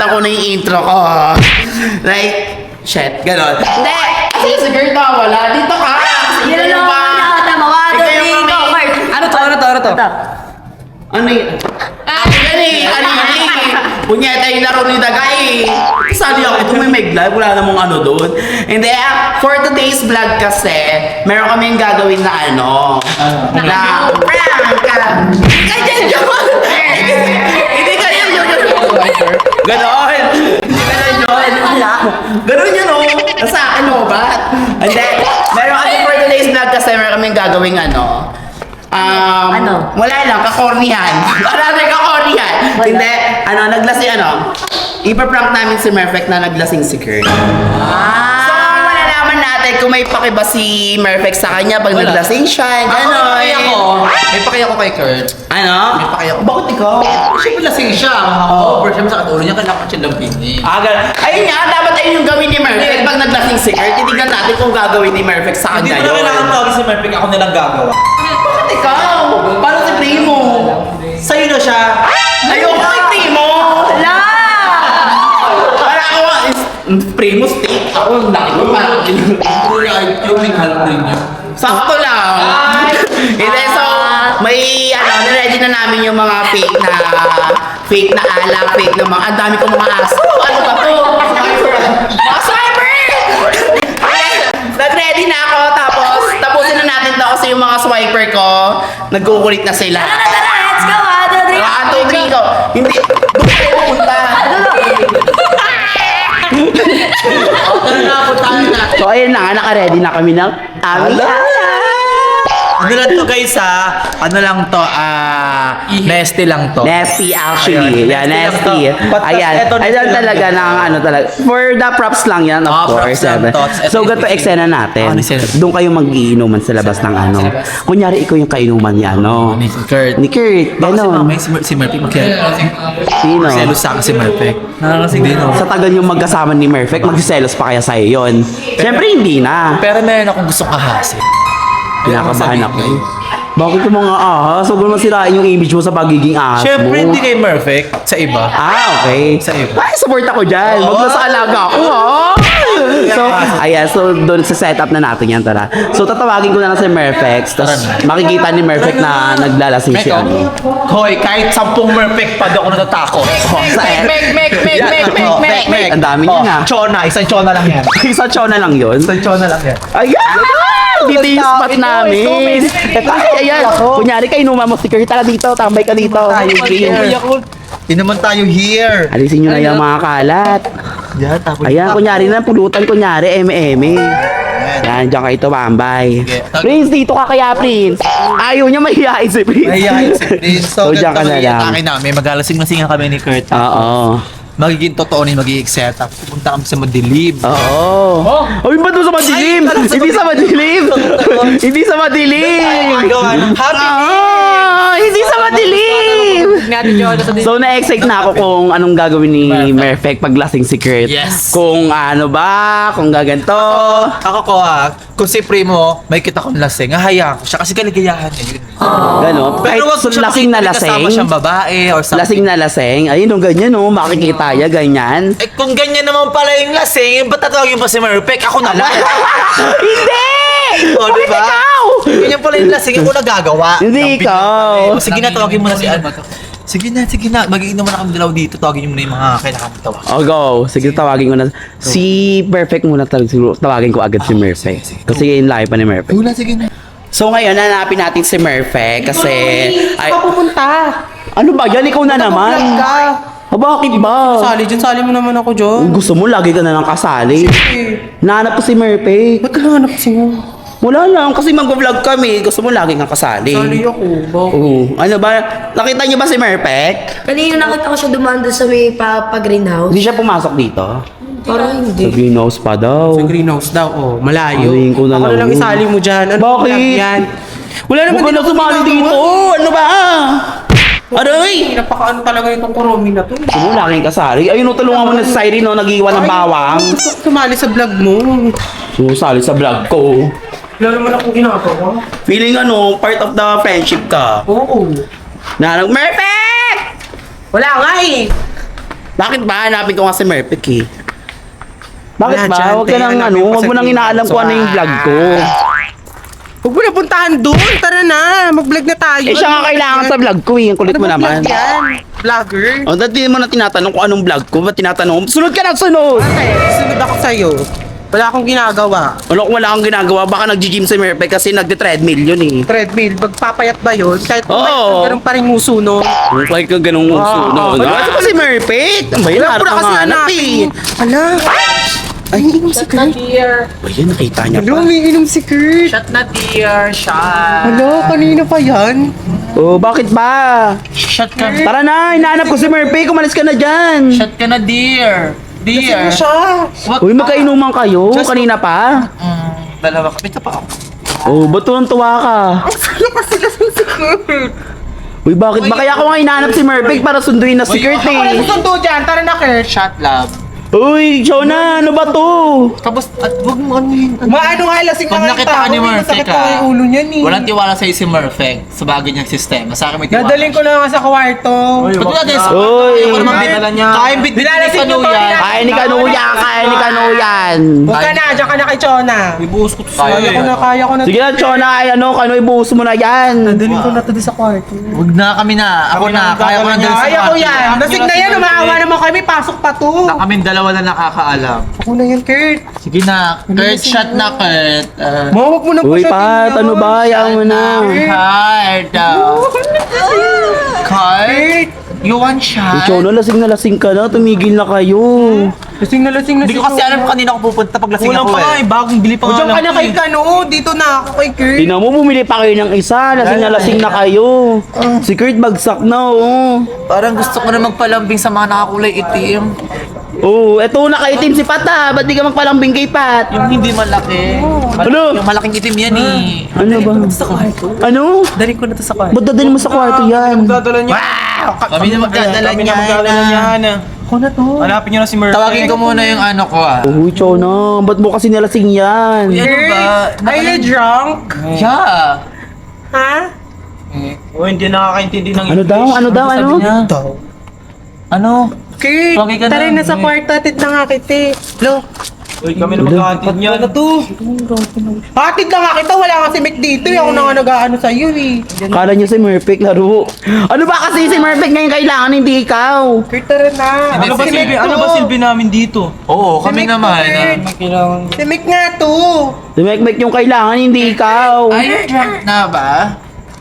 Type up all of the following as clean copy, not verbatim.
nakalimutan ko na yung intro ko. Like, shit, gano'n. Hindi! Kasi si Kurt wala. Dito ka! Yun lang ako nakatamawa. Ano to? Ano yun? Yan eh! Ano yun eh! Punyeta yung laro ni Dagay eh! Sali ako, kung may vlog, wala namang ano doon. Hindi, for today's vlog kasi, meron kaming gagawin na ano. Na prank! Ganyan yun! Hindi ganyan yun! Ganon! Hindi ganyan yun! Ganon yun oh! Nasa akin mo ba? Hindi, meron kami for today's vlog kasi meron kaming gagawin ano. Ano? Wala lang, kakornihan. Wala na kakornihan. Hindi, naglasing ipaprank namin si Merfect na naglasing si Kurt. So, malalaman natin kung may pakiba si Merfect sa kanya pag naglasing siya, gano'n. May paki ako kay Kurt. Ano? May paki ako. Bakit ikaw? Siyempre lasing siya. Pero siyempre sa katulong niya, kailangan siya lampinin. Gano'n. Ayun nga, dapat ayun yung gawin ni Merfect pag naglasing si Kurt. Titignan natin kung gagawin ni Merfect sa Hindi kanya ko na kailangan yun. tawagin si Merpek, ako nilang gagawa. Bakit ikaw? Paano si Primo? Sa'yo na siya. Ayoko kay Primo! Wala! Para ako, Primo steak. Ako, ang laki ko parang Yung may halap din niya. sakto lang. Hindi, so, may, ready na namin yung mga fake na alak, fake na mga, ang dami kong mga aso. Ano ba to? Mga swiper! Nag-ready na ako, tapos, tapusin na natin to kasi yung mga swiper ko, nagkukulit na sila. Tara, let's go! 1, 2, 3, go! Hindi, doon kayo pupunta. So, ayun na nga, naka-ready na kami ng aming Ano lang to guys ano lang to, nesty lang to. Nesty actually. Ayun, Yeah, nesty nesty. lang to. But Ayan. eto, Ayan nesty lang talaga to. ng ano talaga. For the props lang yan, of course. props lang to. So, gato eksena natin. Ano eksena? Doon kayo mag-iinuman sa labas ng ano. Kunyari, ikaw yung kainuman niya, no? Ni Kurt. Ni Kurt. Baka si Ganon. mamay, si Merpek Sino? Selos sa akin si Merpek. Nakakasing din Sa tagal yung magkasama ni Merfect, magsiselos pa kaya sa'yo yun? Siyempre, hindi na. Pero meron akong gustong ahasin. Pinakabahan ako. Bakit yung mga ahas? Huwag mo naman sirain yung image mo sa pagiging ahas mo. Siyempre hindi kay Merpek, sa iba. Okay. Sa iba. Ay, support ako dyan. Huwag na sa alaga ako, ha? So, ayan. So, doon sa setup na natin yan, tara. So, tatawagin ko na lang si Merfex. Tapos, makikita ni Merfex na naglalasing siya. Hoy, kahit 10 Merpek pa daw ako natatakot. Ang dami niya na. Chona, isang chona lang yan. Isang chona lang yun. Isang chona lang yan. Ayan! Dito yung spot namin. Ay, ayan. Kunyari kayo, inuman mo si Kurt. Tara dito, tambay ka dito. Hindi naman tayo here. Alisin nyo na yung mga kalat. Yan, tapos. Ayan, kunyari na, pulutan, kunyari, eme-eme. Yan, dyan kayo tumambay. Prince, dito ka kaya, Prince. Ayaw niya mahihain si Prince. Ayan, si Prince. So, So, dyan ka ganito na lang. magiging namin. Magalasing-lasingan kami ni Kurt. Oo. Magiging totoo ni magiging setup. Pupunta kami sa madilim. Oo. Ay, ba't doon sa madilim? Ay, Hindi sa madilim. Hindi sa madilim. Happy Hindi sa madilim. So, na-excite na ako kung anong gagawin ni Merfect pag lasing si Kurt. Yes. Kung ano ba, kung gaganto. Ako ko kung si Primo, may kita kong lasing, hahayaan ko siya kasi kaligayahan niya yun. Gano'n. Kahit wag siya lasing na makita kasama lasing. siyang babae or something. Lasing na lasing. Ayun, no, ganyan, no. Makikita niya, ganyan. Eh kung ganyan naman pala yung lasing, ba't tatawagin mo si Merpek? Ako naman. Hindi! O, Bakit diba? ikaw? Ganyan pala yung lasing, ako nagagawa. Hindi Ng ikaw. pinapalay. O, sige na, tawagin mo na si ano. Sige na. Mag-iinom na kami dalaw dito. Tawagin mo na yung mga kailangan mong tawag. Oh, go. Sige, tawagin ko na. Si Perfect muna siguro. Tawagin ko agad si Merfect. Kasi yung lahi pa ni Merfect. Wala, sige na. So ngayon, hanapin natin si Merfect kasi... Ay, pupunta. Ano ba yan? Ikaw na naman. Bakit ba? Sali mo naman ako dyan. Gusto mo, lagi ka na lang kasali. Nahanap ko si Merfect. Ba't ka nahanap kasi mo? Wala lang, kasi mag-vlog kami. Gusto mo lagi kang kasali. Sali ako. Bakit? Oo. Ano ba? Nakita niyo ba si Merfect? Kanina nakita ko siya dumaan doon sa may pa-greenhouse. Hindi siya pumasok dito. Parang Sa hindi. greenhouse pa daw. Sa greenhouse daw, oh, malayo. Sabihin ko na Ako na lang lang yun. isali mo dyan. Ano Bakit? vlog yan? Wala naman Huwag ka na ako sumali ginagawa. dito. Ano ba? Aray! Napakaano talaga itong kuromi na to. Gusto mo laging kasali? Ayun, no, tulungan mo na si Siren, no, nag-iwan ng bawang. Gusto ko sumali sa vlog mo. Sumusali sa vlog ko. Wala naman akong ginagawa. Feeling ano, part of the friendship ka. Oo. Merfect! Wala nga eh. Bakit ba? Hanapin ko nga si Merpic eh. Bakit Wala ba? dyan, Huwag ka te. nang Hanapin ano, mo huwag sa mo nang Greenhouse. inaalam kung ano yung vlog ko. Huwag mo na puntahan doon. Tara na. Mag-vlog na tayo. Eh siya nga kailangan sa vlog ko eh. Ang kulit mo Ano ba naman. vlog yan? Vlogger? O, dati mo na tinatanong kung anong vlog ko. Ba't tinatanong? Sunod ka na, sunod! Okay, sunod ako sa'yo. Wala akong ginagawa. Wala kang ginagawa. Baka nag-gym si Merpe kasi nagde-treadmill yun eh. Treadmill, magpapayat ba yun? Kahit kung Oo. ganun pa rin muso nun. Kahit ka ganung sunod. Ano ba si Merpe? Ang bayan, harap Pura ka kasi nga hanap hanapin eh. mo. Hala. Ay, inom si Kurt. Ayun, nakita niya Hello, pa. may inom si Kurt. Shot na dear, shot. Hello, kanina pa yan? Oh, bakit ba? Shot ka. Tara na, hinahanap ko si Merpe. Kumalis ka na dyan. Shot ka na dear. Dear. Ano siya? Wag Uy, ka. magkainuman kayo. Kanina pa. Dalawa ka. Pita pa ako. Oh, ba't tuwang-tuwa ka? Ano kasi lasing si Kurt? Uy, bakit ba? Kaya ako nga hinahanap si Merpe para sunduin na si Uy, Kurt Ako na eh. susundo dyan, tara na Kurt. Shot love. Uy, Shona, ano ba to? Tapos, at wag mo ano yun. Maano nga, lasing na Pag nga yung nakita tao. ka ni May Murphy masakit ka, pa yung ulo niyan eh. walang tiwala sa'yo si Murphy sa bagay niyang sistema. Sa akin may tiwala. Dadaling ko na nga sa kwarto. Ba't natin sa Uy. Ayaw ko naman Dala bit- niya. Kaya bit ni Nilalasing niyo Kanuyan. pa, Kaya ni Kanuyan, kaya ni Kanuyan. Huwag ka na, dyan ka na kay Chona. Ibuhos ko to Kaya sa'yo ko na, eh. kaya ko na. Sige na, Shona, ay ano, Kanoy, buhos mo na yan. Dadaling ko na to di sa kwarto. Huwag na kami na. Ako na. Kaya ko na dala sa Kaya ko kwarto. yan. Lasing na yan, umaawa naman kami, pasok pa to. Na kaming dalawa na nakakaalam. Ako na yan, Kurt. Sige na. Kurt, shot na Kurt. Mo, huwag mo na Uy, pasatin Pat, yun. ano ba? Hayaan mo na. Kurt. Kurt, you want Uy, shot? Shona, lasing na lasing ka na. Tumigil na kayo. Lasing na lasing na Hindi ko kasi alam kung kanina ako pupunta pag lasing Kulang ako pa nga eh. Bagong bili pa O, dyan lang ka na ako kay eh. Kano. Dito na ako kay Kurt. Tingnan mo, bumili pa kayo ng isa. Lasing na kayo. Si Kurt bagsak na, oh. Parang gusto ko na magpalambing sa mga nakakulay itim. Oh, eto nakaitim si Pat ah. Ba't di ka magpalambing kay Pat? Yung hindi malaki. Ano? Yung malaking itim yan eh. Ano ba? Ano? Dari ko na to sa kwarto. Ba't dadalhin mo sa kwarto yan? Dadala niya. Kami na magdadala niya. Ako na to. Hanapin niyo na si Murphy. Tawagin ko muna yung ano ko ah. Uy, Chona, ba't mo kasi nalasing yan? Ano ba? Are you drunk? Yeah. Ha? Oh, hindi nakakaintindi ng Ano daw? Ano daw? Ano? Sabi niya? Ano? Kurt, Tawagin ka na. tara na sa kwarto. Atid na nga kita. Lo. Uy, kami na magkakantid niyan. Ano to? Hatid na nga kita. Wala nga si Mick dito. Ako na nga nag-ano sa'yo eh. Kala niyo si Murphy laro. Ano ba kasi si Murphy ngayon kailangan, hindi ikaw? Kurt, tara na. Ano ba Si Mick silbi? Ano to. ba silbi namin dito? Oo, Si kami Mick naman. to, Kurt. Kailangan. Si Mick nga to. Si Mek yung kailangan, hindi ikaw. Are you drunk na ba?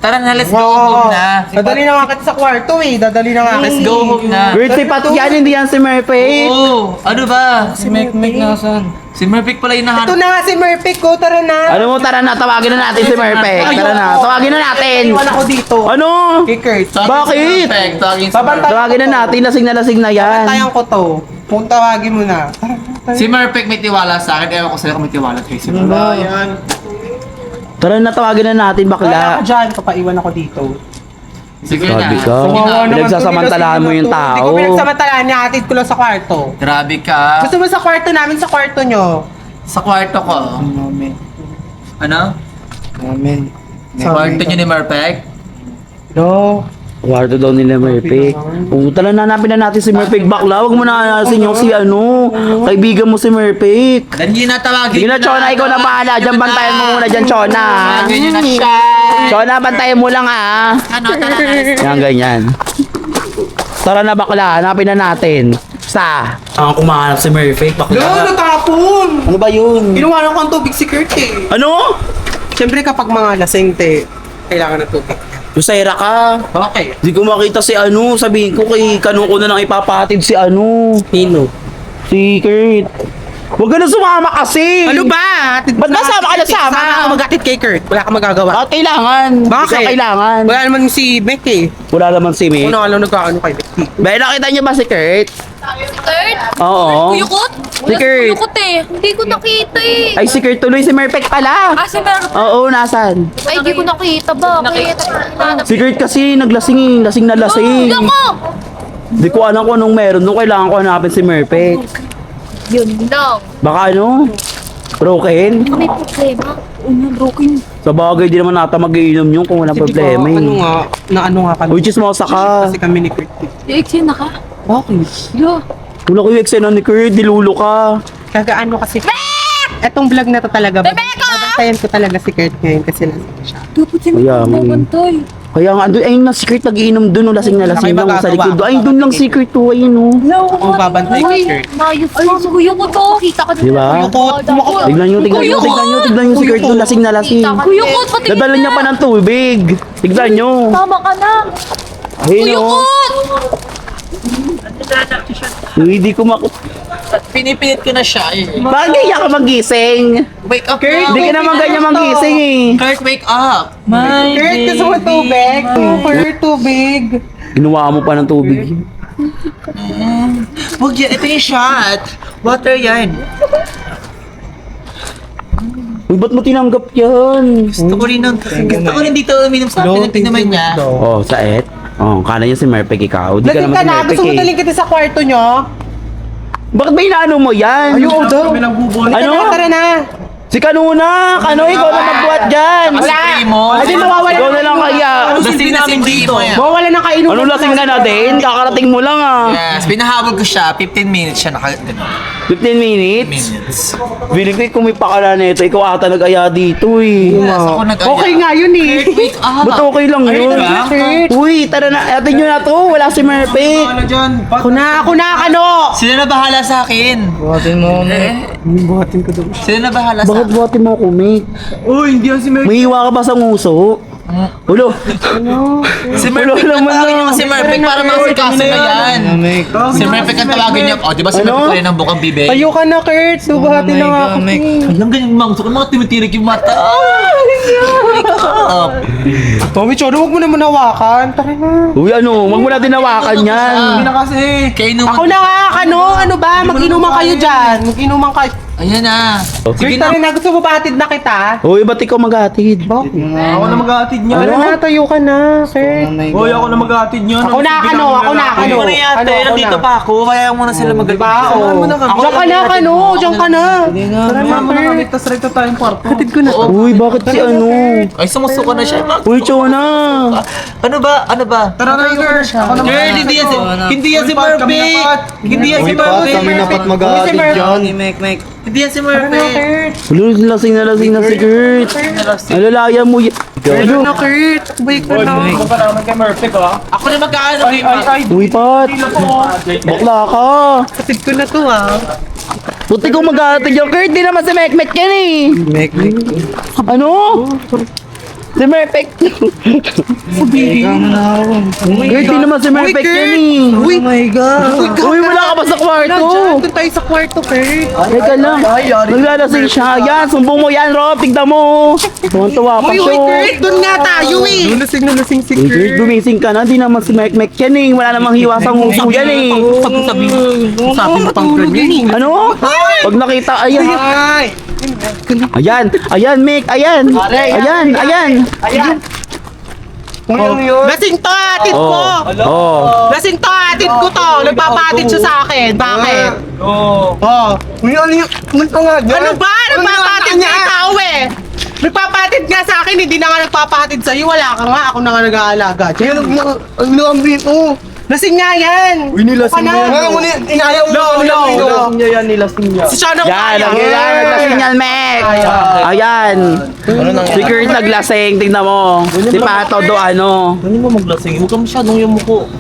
Tara na, let's go Oo. home na. Dadali na nga kita sa kwarto eh. Dadali na nga kita. Let's go home na. Kurt, si Pat yan, hindi yan si Murphy. Oo, ano ba? Si Mek nasan? Si Murphy pala yung Ito nahanap. na nga si Murphy ko. Tara na. Ano mo, tara na, tawagin na natin si Murphy. Tara na, tawagin na natin. Iwan ako dito. Ano? Kay Kurt. Bakit? Babantay- Tawagin na natin, lasing na yan. Tayan ko to. Kung tawagin mo na. Si Murphy may tiwala sa akin. Ewan ko sa'yo kung may tiwala kay si Murphy. Wala yan. Tara na, tawagin na natin, Wala ako bakla. dyan. Papaiwan ako dito. Sige Sabi na. ka. Sige na. naman. Pinagsasamantalahan mo yung tao. Hindi ko pinagsamantalaan niya. Atid ko lang sa kwarto. Grabe ka. Gusto mo sa kwarto namin, sa kwarto nyo. Sa kwarto ko. Amen. Ano? Amen. Sa kwarto niyo ni Murphy? No. Kwarto daw nila Murphy. Tala na hanapin na natin si Murphy. Bakla, wag mo na anasin yung si ano, kaibigan mo si Murphy. Dan yun na tawagin. Sige na, Chona, ikaw na bahala. Diyan, bantayan mo muna dyan, Chona. Tawagin niyo na siya. Chona, bantayan mo lang ah. Ano, tara na. Yan, ganyan. Tara na bakla, hanapin na natin. Sa? Ang kumahanap si Murphy, No, natapon. Ano ba yun? Kinuha ko ang tubig si Kurt eh. Ano? Siyempre kapag mga lasing te, kailangan ng tubig. Lusayra ka. Okay. Di ko makita si ano, sabihin ko kay Kano ko na lang ipapahatid si ano, Pino. si Kurt. Huwag ka na sumama kasi. Ano ba? Ba't nasama ka na sama? Sama ako mag-atid kay Kurt. Wala kang magagawa. Bakit kailangan? Hindi Bakit? ka kailangan. Wala naman si Beck eh. Wala naman si Mick. Kung alam nagkaano kay Beck. Bay, nakita niyo ba si Kurt? Kurt? Oo. Kuyukot? Si Kurt. Kuyukot eh. Hindi ko nakita eh. Ay, si Kurt tuloy si Murphy pala. Ah, si Mer. Oo, nasan? Ay, hindi ko nakita ba? Nakita. Si Kurt kasi naglasing eh. Lasing na lasing. Ako! Di ko alam kung anong meron doon. Kailangan ko hanapin si Murphy. Yun lang. Baka ano? Broken? May problema. Una, broken. Sa bagay, di naman nata mag-iinom yun kung walang problema Ano eh. nga, na ano nga kami. Uy, chismosa ka. Kasi kami ni Kurt. Eksena ka? Bakit? Wala ko yung eksena ni Kurt, dilulo ka. Kagaan mo kasi. Etong vlog na to talaga. Babantayan ko talaga si Kurt ngayon kasi lasing siya. Dapat si Kaya, Mike may- bantay. Kaya nga, ayun na secret, nagiinom dun, lasing na lasing lang sa likod. Ay, dun lang secret to, ayun oh. Ang babantay kay Kurt. Mayos ka. Kuya ko to. Kita ka Di ba? Tignan nyo yung secret to, lasing na lasing. Kuya ko, patingin Dadala niya pa ng tubig. Tignan nyo. Tama ka na. Ayun Kuya ko! oh. Hindi ko Pinipilit ko na siya eh. Bakit kaya ka magising? Wake up Hindi ka naman ganyan magising eh. Kurt, wake up! Kurt, gusto mo tubig? Kurt, tubig. Ginawa mo pa ng tubig. Huwag yan, ito yung shot. Water yan. Uy, ba't mo tinanggap yan? Gusto ko rin dito uminom sa akin. Tingnan naman niya. Oh, saet. Oh, kala niya si Merpek ikaw. Di ka Lasing naman ka si na. Merpek Gusto mo eh. taling kita sa kwarto nyo? Bakit ba inaano mo yan? Ayoko daw. Ano? Tara na. Si Kanuna! Kano, ikaw na magbuhat dyan! Spray mo. Kasi mawawala. Ikaw na lang kaya. Lasing na dito. Mawawala ng kainuman. Ano lasing ka na din? Kakarating mo lang ah. Yes, pinahabol ko siya. 15 minutes siya ganun. 15 minutes? Minutes. Feeling ko kung may pakala na ito, ikaw ata nag-aya dito eh. Yes, ako nag-aya. Okay nga yun eh. Wake up! Ba't okay lang yun? Kurt. Uy, tara na, atin nyo na to, wala si Merpek. Ako na, ano? Sila na bahala sa akin. Buhatin mo. Buhatin ko daw. Sila na bahala sa Bakit akin. buhatin mo ako, mate? Uy, hindi yan si Merk. May hiwa ka ba sa nguso? Ulo. Si Murphy Wala ang naman tawagin na. niyo si Murphy para masikaso na yan. Si Murphy ang tawagin niyo. O, di ba si Ano? Murphy pa rin ang bukang bibig? Tayo ka na, Kurt. Buhatin na nga ako. Alam ganyan mga gusto ko mga tumitirig yung mata. Wake up! Tommy, Choro, huwag mo naman hawakan. Tara na. Uy, ano, wag mo natin hawakan yan. kasi. Kayo naman. Ako na nga, ano ba? Mag-inuman kayo dyan. Mag-inuman kayo. Ayan na. Sige Kurt, na. tara na. Gusto mo ba atid na kita? Uy, ba't ikaw maghatid? Ako na mag-aatid niya. Ano na, tayo ka na, Kurt. Hoy, ako na mag-aatid niya. Ako na, ano? Ano yate? Nandito pa ako. Kaya mo na sila Diba? mag-alba. Diyan ka na, Diyan ka na. Tara na kami, tas rekta tayong kwarto. Hatid ko na. Uy, bakit si ano? Ay, sumusuko na siya. Uy, Chona. Ano ba? Tara na, Kurt. Ako na Girl, hindi yan si Murphy. Hindi yan si Murphy. Kami dapat mag-aatid dyan. Hindi yan si Murphy. Ulo, lasing na si Kurt. Alalaya mo yan. Ano na, Kurt? Wait ko na. Ako na mag-aano. Uy, Pat. Bakla ka. Hatid ko na to, Puti ko maghatid yung Kurt. Di naman si Mekmek yan eh. Mek. Ano? Si Merpek. Kama na ako. Kurt, di naman si Merpek yan eh. Oh my God. Uy, wala ka ba sa kwarto? Doon tayo sa kwarto, Kurt. Teka lang. Naglalasing siya. Yan, sumbong mo yan, Rob. Tignan mo. Tuwan-tuwa pa Uy, siya. Kurt, doon nga tayo eh. Lasing na lasing si Kurt, Kurt. gumising ka na. Di naman si Mekmek yan eh. Wala namang hiwa sa nguso yan eh. Sabi mo pang ganyan. Ano? Pag nakita, ayan. Ay! Ayan, Mick. Ayan. Ayan. Lasing to, atid ko! Oh. Lasing to, atid ko to! Nagpapatid siya sa akin. Bakit? Oh. Ano ba? Nagpapatid nga tao eh! Nagpapatid nga sa akin, hindi na nga nagpapatid sa'yo. Wala ka nga, ako na nga nag-aalaga. Lasing nga yan! Uy, nilasing Ano? yan. Inayaw mo! Nilasing niya yan, nilasing niya. Si Sean ang Yan, kaya! naglasing yan, Mek. Ayan. Si Kurt naglasing, tingnan mo. Si Pato do ano. Ano mo maglasing? Huwag ka masyadong yung muko.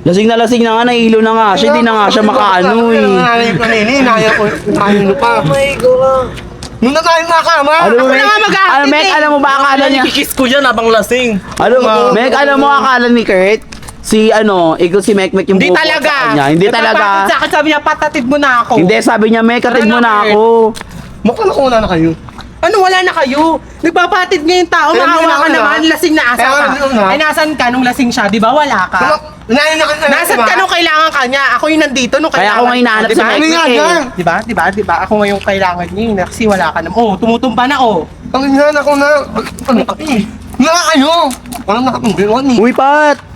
Lasing na nga, nahilo na nga siya. Hindi na nga siya makaano eh. Muna tayo nakama. Ano, Ako Mek? na nga mag-aatid Ano, Mek? eh. Alam mo ba akala niya? Kikiss ko yan habang lasing. Ano, Mek? Alam mo akala ni Kurt? Si ano, ikaw si Mek Hindi buko talaga! sa kanya. Hindi Nagpapatid talaga. sa akin, sabi niya, patatid mo na ako. Hindi, sabi niya, Mek, katid mo na ako. Makalauna na kayo. Ano, wala na kayo? Nagpapatid nga yung tao, Pero maawa ka hindi na naman, una. lasing na asa Pero ka. hindi na una. Ay, nasan ka nung lasing siya, di ba? Wala ka. Nasaan ka nung kailangan ka niya? Ako yung nandito nung Kaya kailangan. ako nga hinahanap Di si ba? Mek Mek eh. Di ba? Ako nga yung kailangan niya, eh, kasi wala ka naman. Oh, tumutumba na, oh. Ang ina ako na. Ano kami? Nga kayo. Parang nakapagbiruan eh. Uy, Pat!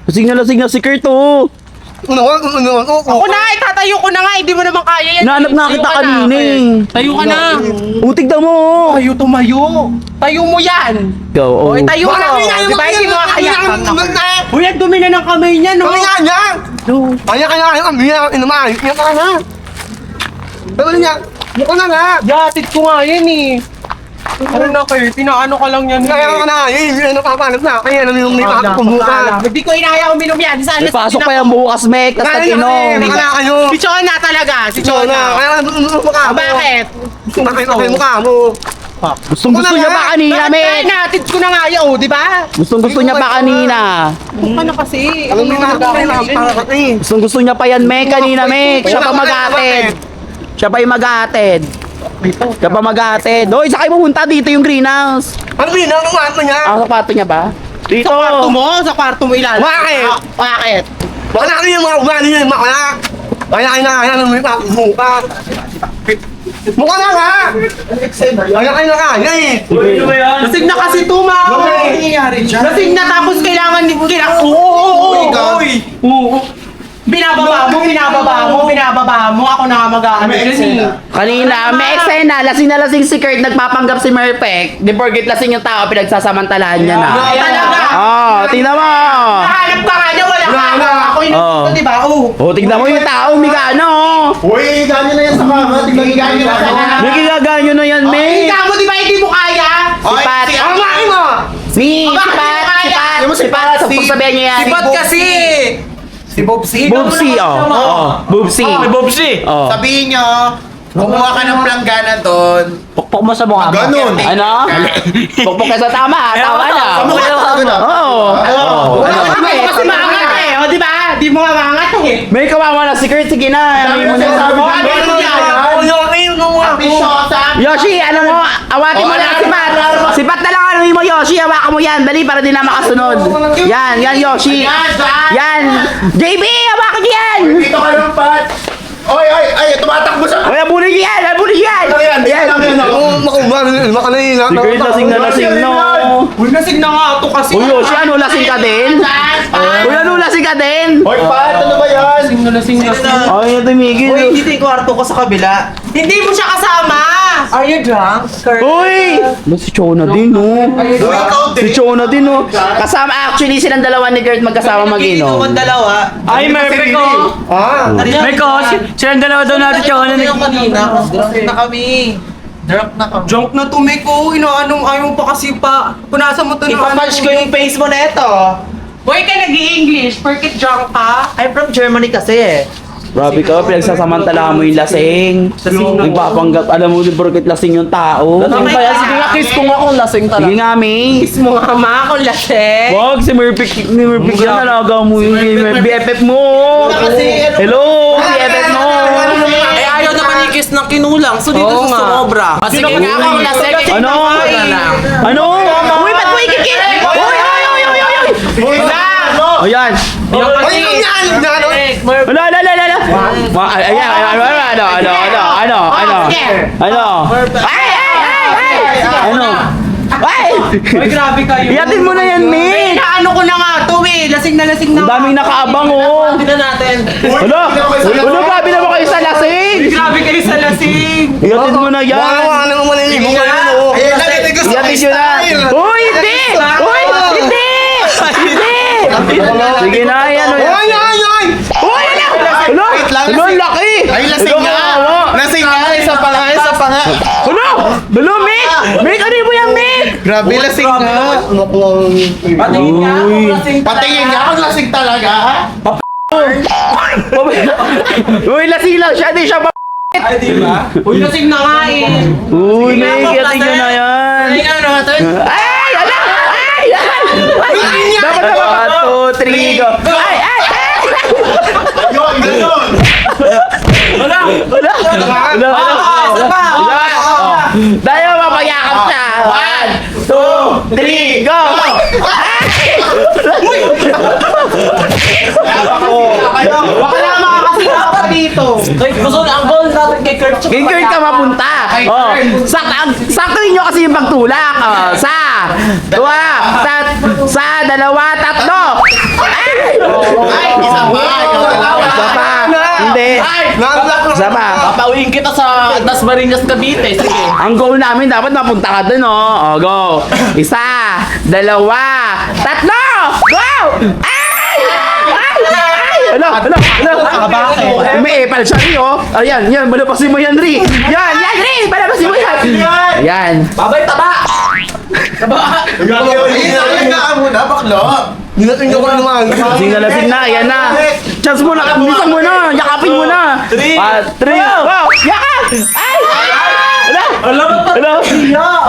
Lasing na si Kurt oh. Ako na, itatayo ko na nga, hindi mo naman kaya yan. Hinahanap na Tayo kita ka na. kanina eh. Tayo ka na. Tignan mo. Tayo tumayo. Tayo mo yan. Ikaw, oh. Oh, tayo mo. Di ba, hindi mo kaya. Uy, ang dumi na ng kamay niya, no? Kami nga niya! Kaya kami nga, inamay. Kaya ka na. Pero niya, mukha na nga. Yatit ko nga yan eh. Ano na kayo? Pinaano ka lang yan. Kaya ka na, ano papalag na. Kaya namin yung may pakakumuka. Hindi ko inaya uminom yan. Sana Pasok pa yung bukas, Mek. Tapos nag-inom. Baka na kayo. Si Chona talaga. Si Chona. Chona. Kaya mukha mo. Bakit? Nakita ko yung mukha mo. Gustong gusto niya pa kanina, Bakit Mek. natin ko na nga yan, oh, di ba? Gustong gusto niya pa kanina. Ano na kasi? Alam mo na, Gustong gusto niya pa yan, Mek. Kanina, Mek. Siya pa mag-aatid. Siya pa yung mag-aatid. Siya pa mag-aatid. Hoy, sakay pupunta dito yung greenhouse. Ano ba yun? Ang kwarto niya? Ang sapato niya ba? Dito. Sa kwarto mo? Sa kwarto mo ilalagay? Bakit? Bakit? Baka na kayo yung mga ugali niya, yung makala. Kaya kaya namin may pakakumuka. Mukha na nga! Kaya kaya na kaya eh! Lasing na kasi tuma. Lasing na tapos kailangan ni Oo. Binababa mo. Ako na nga mag-aano dyan eh. Kanina, may eksena. Lasing na lasing si Kurt. Nagpapanggap si Murpek. Di porket lasing yung tao, pinagsasamantalahan niya na. Talaga? Oh, tingnan mo. Nahanap ka nga niya, wala ka. Ako yung Oo. di ba? Oh. Oh, tingnan mo yung tao, Migano. Uy, ganyan na yan sa kama. Tingnan ganyan na sa kama. May gigaganyo na yan, May. Ikaw mo, di ba hindi mo kaya? Sipat. Ang maki mo! Sipat. Sa pagsabihan niya yan. Sipat kasi! Si Bobsy. Bubsy, oh. Oh, Bubsy. Bobsy. Oh. Sabihin nyo, kumuha ka ng planggana doon. Pukpok mo sa mukha mo. Ganun. Ano? Pukpok ka sa tama. Tama na. Oo. Kasi maangat eh, o di ba? Di mo nga maangat eh. May kawawa na si Kurt. Sige na. Ano mo na sa mo? Yoshi, ano mo? Awatin mo lang sipat. Sipat na lang ano mo, Yoshi. Hawakan mo yan. Dali para di na makasunod. Yan, Yoshi. Yan. JB, hawakan niyo yan. Dito ka lang, Pat! Ay, tumatakbo sa... Ay, abulin niyo yan. Abulin niyo yan. Makanina. Si Kurt lasing na lasing, no. Uy, nasig na nga ito kasi. Uy, Yoshi, ano? Lasing ka din? Uy, ano? Lasing ka din? Hoy, Pat! Ano ba yan? Ay, tumigil. dito yung kwarto ko sa kabila. Hindi mo siya kasama. Are you drunk? Uy! Si Chona din, no? Ikaw Si Chona din, no? Kasama, actually, silang dalawa ni Kurt magkasama mag-inom. dalawa. Ay, Murphy ko! Ah! Meko, silang dalawa daw natin Chona. kanina. Drunk na kami. Drunk na kami. Junk na tumiko. Inaanong ayaw pa kasi pa. Punasan mo to ng Ipapunch ko yung face mo na ito. Boy ka nag-i-English. Porkit drunk ka. I'm from Germany kasi eh. Grabe ka, pinagsasamantala mo yung lasing. Nagpapanggap, alam mo, porket lasing yung tao. Lasing ba yan? Sige nga, kiss ko nga kung lasing Sige talaga. nga, May. Kiss mo nga ma kung lasing. Wag, si Murphy yan, nalaga mo yung BFF mo. Hello, BFF mo. Eh ayaw naman i-kiss ng kinulang. So dito Oo sa nga. sumobra. Sige nga kung lasing. Ano? Ano? Uy, ba't mo ikikik? Uy! Ayan. Hoy, yan! Ano? Ayan, ano? Ay! Ano? Ay! Boy, grabe kayo. Iyatin mo na yan, May! Inaano ko na nga to eh. Lasing na lasing na. Ang daming nakaabang, oh! Tignan natin. Ano, grabe naman kayo sa lasing! Grabe kayo sa lasing. Iyatin mo na yan! Wala naman maniligo ka yan, oh! Iyatin nyo na! Uy, hindi! Uy, hindi! Hindi! Sige na, yan, oh. Ay! Uy, ano? Ano, ang laki! Ay, lasing nga! Lasing nga! Isa pa nga! Ano? Ano, Mick? Mick, ano mo yan, Mick? Grabe, lasing nga! Patingin nga kung lasing Patingin nga kung lasing talaga! Uy, lasing lang siya, di siya pa. Ay, di ba? Uy, lasing na nga eh. Uy, Mick, iyatin nyo na yan. Tingnan natin. Ay! Ala! Ay! Dapat na 1, 2, 3, go! Ay! Yun, ganun! Wala! Dahil mapag-yakap siya! 1, 2, 3, go! Ay! Baka na makakasira ka dito. Gusto na ang goal natin kay Kurt. King Kurt ka mapunta! Oh, sakto ninyo kasi yung pagtulak! Oh, sa 2, sa 2, 3! Ay! Ay, isa pa! Isa pa! Hindi! Isa pa! Papauwiin kita sa Dasmariñas, Cavite. Sige. Ang goal namin dapat mapunta ka dun, oh. Oh, go! 1, 2, 3! Go! Ay! May epal siya, Ri, oh. Ayan, yan, balabasin mo yan, Ri. Yan, Ri, balabasin mo yan. Yan. Babay, taba! Nilating ko naman. Lasing na, lasing na, ayan na. Chance mo na, bilisan mo na, yakapin mo na. 3, wow, yakap! Ay! Hala!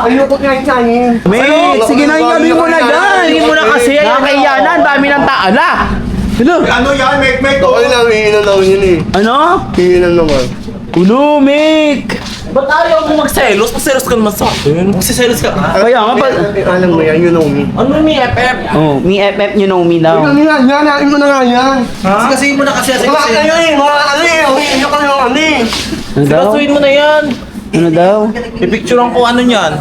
Ayoko kain-kain. May, sige na, yabi mo na yan. Hindi mo na kasi. Nakakaya na, ang dami ng taala. Hello? Ano yan, Mek? Okay lang, hihinan lang yun eh. Ano? Hihinan naman. Ulo, Mick! Ba't ayaw mo magselos? Magselos ka naman sa akin. Magsiselos ka ka? Kaya nga pa... Alam mo yan, you know me. Ano may FF? Oh, me FF, you know me daw. Ano yan, yan, mo na nga yan. Kasi mo na kasi. Mga kayo eh, mga ano eh, hindi ko yung ano eh. Ano daw? Sigasuin mo na yan. Ano daw? Ipicturean ko ano yan.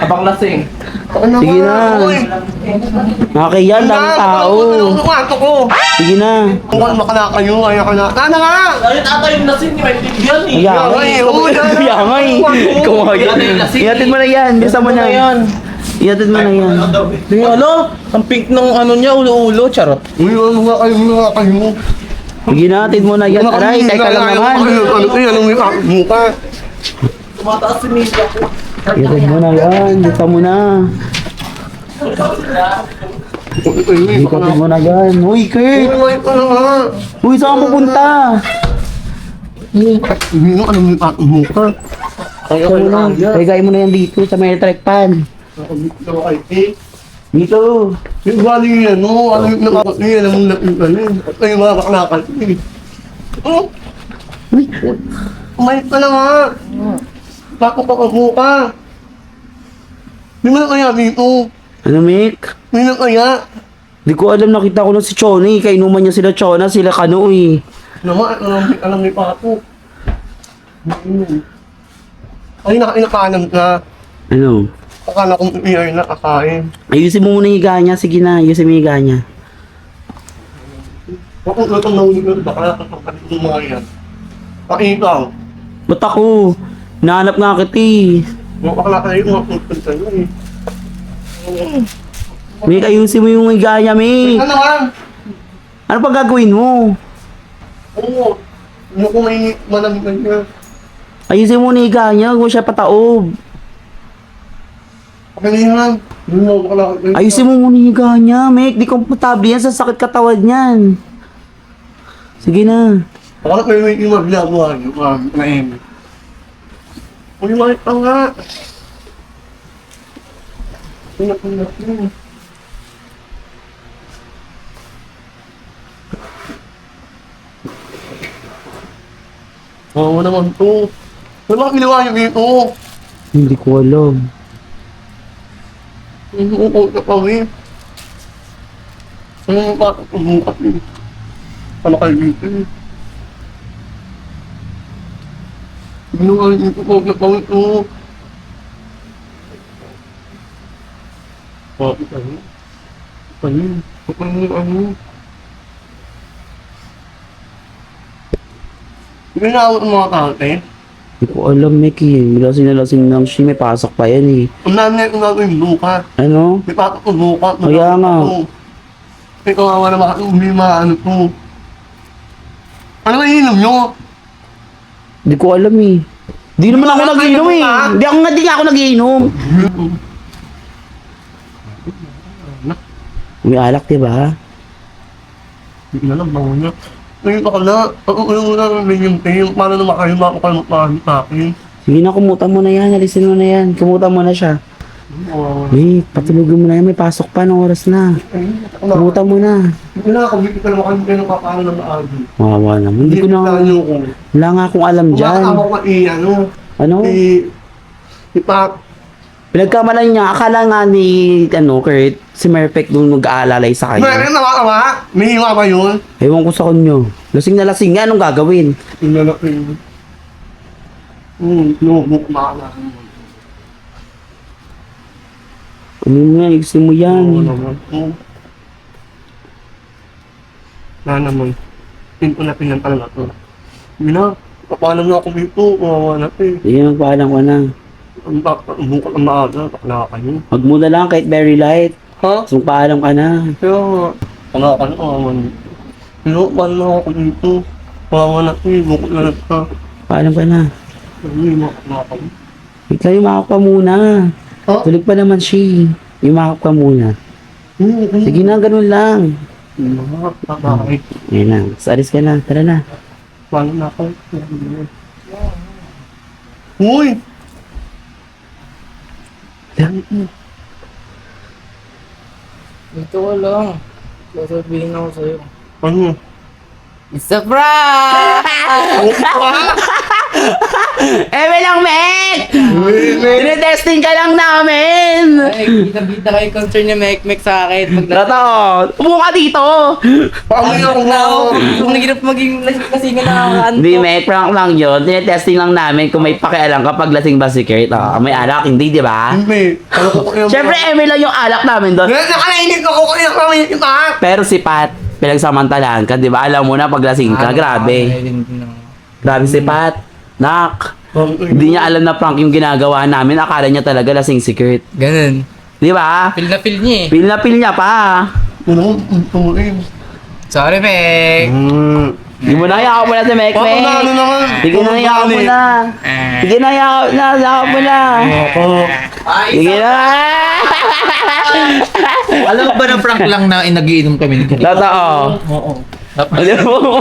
Abang lasing. Sige na. Nakakaya, dami tao. Ano ko? Sige na. Mukhang makala kayo, ayaw ka na. Ano nga? Ayun ata yung lasing ni may tigyan eh. Kaya nga eh. Kaya nga eh. Ikaw nga yan. Ihatid mo na yan. Bisa mo na yan. Ihatid mo na yan. Yung ano? Ang pink ng ano niya, ulo-ulo, charot. Uy, ano nga kayo? Sige na, hatid mo na yan. Aray, teka lang naman. Ano ko yan, ano mukha? Tumataas si Mika ko. Ihatid mo na yan. Bisa mo na. Ihatid mo na yan. Uy, Kurt. Uy, ano nga? Uy, saan ka pupunta? Ano mukha? Kaya mo na. Kaya mo na yan dito sa may electric pan. Dito. Yung galing yan, no? Ano yung nakakasya, alam mong napintanin. At kayo mga baklakan. Oh! Kumalit ka na nga! Bako ka mukha! Di mo na kaya dito? Ano, Mick? Di na kaya? Di ko alam, nakita ko na si Choni. Kainuman niya sila Chona, sila Kano eh. Naman, alam ni Pato. Ay, nakainakanan ka. Ano? Akala kong iay na kakain. Ayusin mo muna yung higa niya. Sige na, ayusin mo yung higa niya. Bakit natang nahuli ko, baka nakakapagpalit ng mga yan. Pakikaw. Ba't ako? Nahanap nga kita eh. Bakla kayo mga pagpunta nyo eh. Mick, ayusin mo yung higa niya, Mick. Ano nga? Ano pa gagawin mo? Oo. Ano kung may malamig ka niya? Ayusin mo na yung higa niya, huwag mo siya pataob. Pagalihan. Yun mo, bakla kayo. Ayusin mo muna yung higa niya, Mick. Di komportable yan sa sakit katawad niyan. Sige na. Bakla kayo may ginagawa niyo, na-eme. Uy, makit ka nga. Pinak-pinak mo. Oo naman to. Ano mga ginawa niyo dito? Hindi ko alam. Oo, na kami. Ano yung patutumukat eh? Ano kayo dito eh? Ginawa niyo dito, huwag na kami to. Bakit ano? Ano? Ano? Hindi na ako ng mga kante. Hindi ko alam, Mick eh. Lasing na lasing lang siya. May pasok pa yan eh. Ang namin na ito yung buka. Ano? May patok yung buka. Kaya nga. May kawawa na mga ano to. Ano ba inom nyo? Hindi ko alam eh. Di naman ako Wala nag-inom kayo eh. pa. Di nga ako nag-inom. May alak, diba? Hindi na lang, bango niya. Ngayon ka na, pag-uulong mo na ng yung tayo, paano naman kayo makakalmapahan sa akin? Sige na, kumutan mo na yan. Alisin mo na yan. Kumutan mo na siya. Kawawa. Mick, patulogin mo na yan. May pasok pa. Anong oras na? Kumutan mo na. Hindi na ako, hindi ka naman kayo kayo nakakaano ng maagi. Wawa naman. Hindi ko na... Ano ko. Wala nga akong alam dyan. Ako ka ano, Ano? Pak, Pinagkamalan niya. Akala nga ni, Kurt, si Merpek doon mag-aalalay sa meron kanya. nakakawa? May hiwa ba yun? Ewan ko sa kanyo. Lasing na lasing nga. Anong gagawin? Yung lalaki yun. Lumuk makakala. Ano nga, igusto mo Oo yan. naman. Oo. Na naman. Pinto na pinang talaga to. Hindi na. Papalam na ako dito. Kawawa na eh. Sige, magpaalam ka na. Ang bukat ang maaga. Bakla kayo. Wag mo na lang kahit very light. Ha? So, paalam ka na. Kaya nga. Pangakan naman. Pinupan mo ako dito. Pangakan na ibok na ka. Paalam ka na. Pangakan. Wait lang, yumakap ka muna. Oh? Tulog pa naman siya. Yumakap ka muna. Sige na, ganun lang. Bakit? Ngayon na, alis ka na. Tara na. Paano na ako? Uy! Dito ka lang. Sasabihin ako sa'yo. Ano? It's a prank! Eme lang, Mek! Tinetesting ka lang namin! Ay, kita-kita kayo concern niya mek-mek sa akin. Totoo! Upo ka dito! Paano na ako? Kung nagirap maging lasingan na ako. Hindi, Mek, prank lang yun. Tinetesting lang namin kung may pakialam kapag lasing ba si Kurt. May alak, hindi, di ba? Hindi. Ano ko kayo? Siyempre, Eme lang yung alak namin doon. Nakalainig ako kayo kami kita! Pero si Pat, pinagsamantalahan ka, di ba? Alam mo na pag lasing ka, grabe. Grabe si Pat. Nak, hindi niya alam na prank yung ginagawa namin. Akala niya talaga lasing si Kurt. Ganun. Di ba? Feel na feel niya eh. Feel na feel niya pa. Ano? Tuloy. Sorry, mek. Hindi mo na, yakap mo na si Mek Ano Mek. naman? Sige na, yakap mo na. Sige na, yakap mo na. Sige na. Alam mo ba na prank lang na nagiinom kami? Totoo. Oo. Alam mo,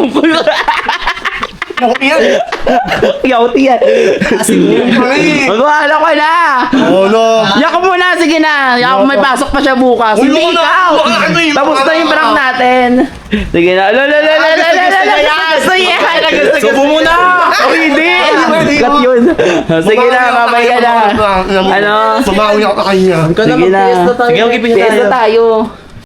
Yan! Yauti yan. Ay! Magwala ko na. Ano? Yakap mo na, sige na. Yakap, may pasok pa siya bukas. Uy, Hindi wala na. ikaw. Wala na yun. Tapos na yung prank natin. Sige na. Gusto yan. Subo mo na! Oh, hindi. Cut yun. Sige na, mamay ka na. Ano? Sumawi ako sa kanya. Sige na. Sige, okay, Piyesta tayo.